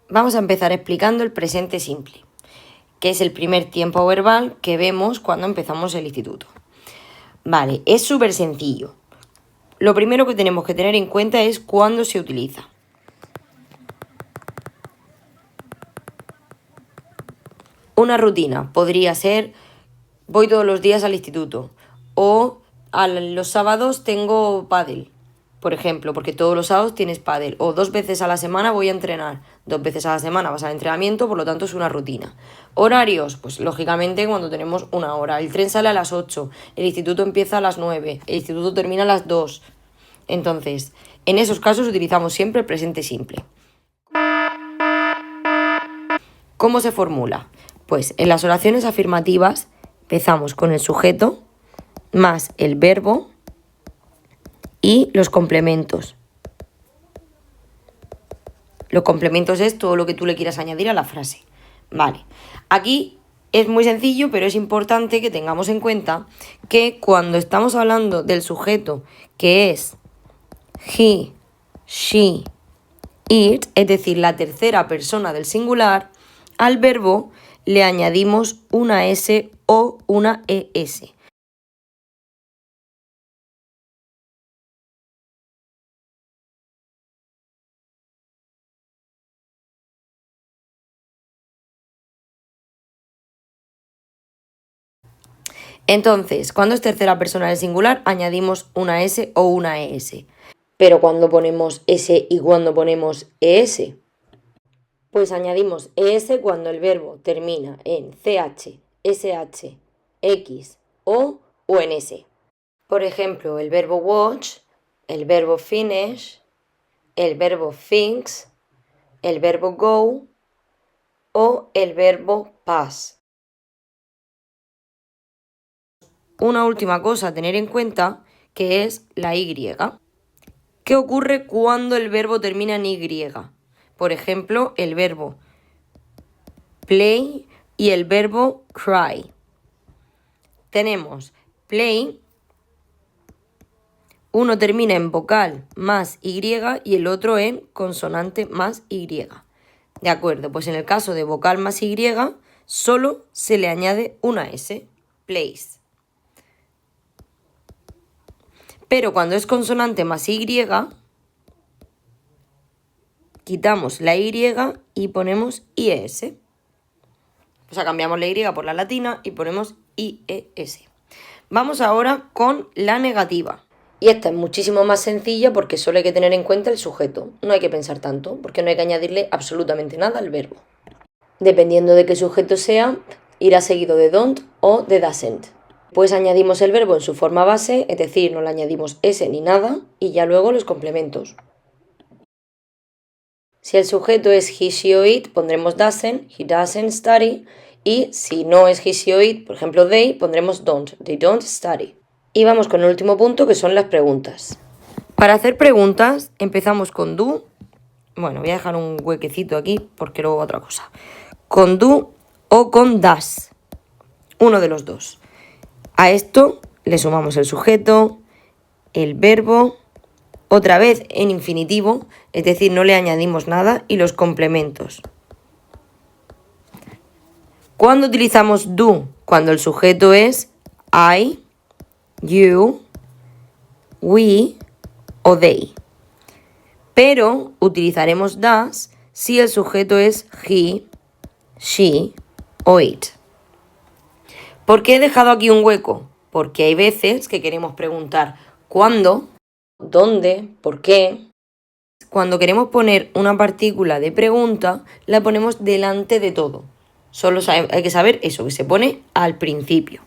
Vamos a empezar explicando el presente simple, que es el primer tiempo verbal que vemos cuando empezamos el instituto. Vale, es súper sencillo. Lo primero que tenemos que tener en cuenta es cuándo se utiliza. Una rutina podría ser: voy todos los días al instituto, o los sábados tengo pádel, por ejemplo, porque todos los sábados tienes pádel, o 2 veces a la semana voy a entrenar, 2 veces a la semana vas al entrenamiento, por lo tanto es una rutina. Horarios, pues lógicamente cuando tenemos una hora, el tren sale a las 8, el instituto empieza a las 9, el instituto termina a las 2. Entonces, en esos casos utilizamos siempre el presente simple. ¿Cómo se formula? Pues en las oraciones afirmativas empezamos con el sujeto más el verbo y los complementos. Los complementos es todo lo que tú le quieras añadir a la frase. Vale, aquí es muy sencillo, pero es importante que tengamos en cuenta que cuando estamos hablando del sujeto, que es he, she, it, es decir, la tercera persona del singular, al verbo le añadimos una S o una ES. Entonces, cuando es tercera persona del singular, añadimos una S o una ES. Pero cuando ponemos S y cuando ponemos ES, pues añadimos ES cuando el verbo termina en CH, SH, X, O en S. Por ejemplo, el verbo watch, el verbo finish, el verbo thinks, el verbo go o el verbo pass. Una última cosa a tener en cuenta, que es la Y. ¿Qué ocurre cuando el verbo termina en Y? Por ejemplo, el verbo play y el verbo cry. Tenemos play, uno termina en vocal más Y y el otro en consonante más Y. De acuerdo, pues en el caso de vocal más Y, solo se le añade una S, plays. Pero cuando es consonante más Y, quitamos la Y y ponemos IES. O sea, cambiamos la Y por la latina y ponemos IES. Vamos ahora con la negativa. Y esta es muchísimo más sencilla porque solo hay que tener en cuenta el sujeto. No hay que pensar tanto, porque no hay que añadirle absolutamente nada al verbo. Dependiendo de qué sujeto sea, irá seguido de don't o de doesn't. Pues añadimos el verbo en su forma base, es decir, no le añadimos ese ni nada, y ya luego los complementos. Si el sujeto es he, she o it, pondremos doesn't, he doesn't study, y si no es he, she o it, por ejemplo they, pondremos don't, they don't study. Y vamos con el último punto, que son las preguntas. Para hacer preguntas empezamos con do. Bueno, voy a dejar un huequecito aquí porque luego otra cosa. Con do o con does, uno de los dos. A esto le sumamos el sujeto, el verbo, otra vez en infinitivo, es decir, no le añadimos nada, y los complementos. ¿Cuándo utilizamos do? Cuando el sujeto es I, you, we o they. Pero utilizaremos does si el sujeto es he, she o it. ¿Por qué he dejado aquí un hueco? Porque hay veces que queremos preguntar ¿cuándo?, ¿dónde?, ¿por qué? Cuando queremos poner una partícula de pregunta, la ponemos delante de todo. Solo hay que saber eso, que se pone al principio.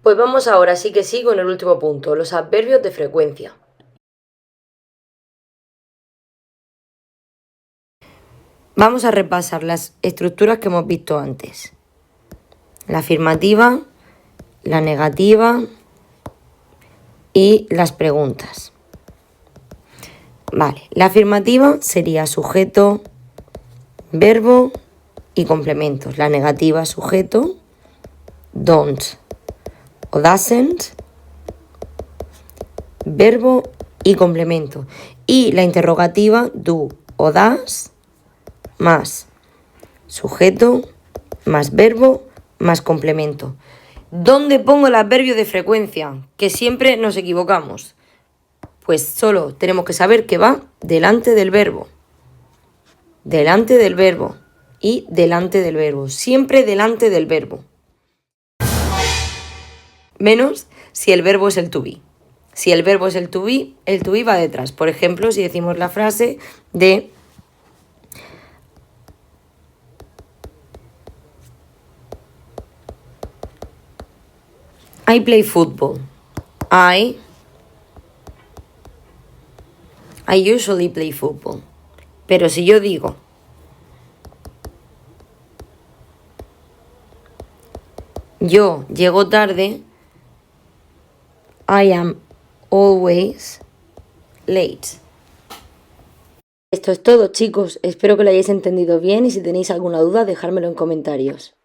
Pues vamos ahora sí que sí con el último punto, los adverbios de frecuencia. Vamos a repasar las estructuras que hemos visto antes. La afirmativa, la negativa y las preguntas. Vale, la afirmativa sería sujeto, verbo y complementos. La negativa, sujeto, don't o doesn't, verbo y complemento. Y la interrogativa, do o does, más Sujeto más verbo más complemento. ¿Dónde pongo el adverbio de frecuencia? Que siempre nos equivocamos. Pues solo tenemos que saber que va delante del verbo. Delante del verbo. Y delante del verbo. Siempre delante del verbo. Menos si el verbo es el to be. Si el verbo es el to be va detrás. Por ejemplo, si decimos la frase de I play football. I usually play football. Pero si yo digo yo llego tarde, I am always late. Esto es todo, chicos. Espero que lo hayáis entendido bien y si tenéis alguna duda, dejármelo en comentarios.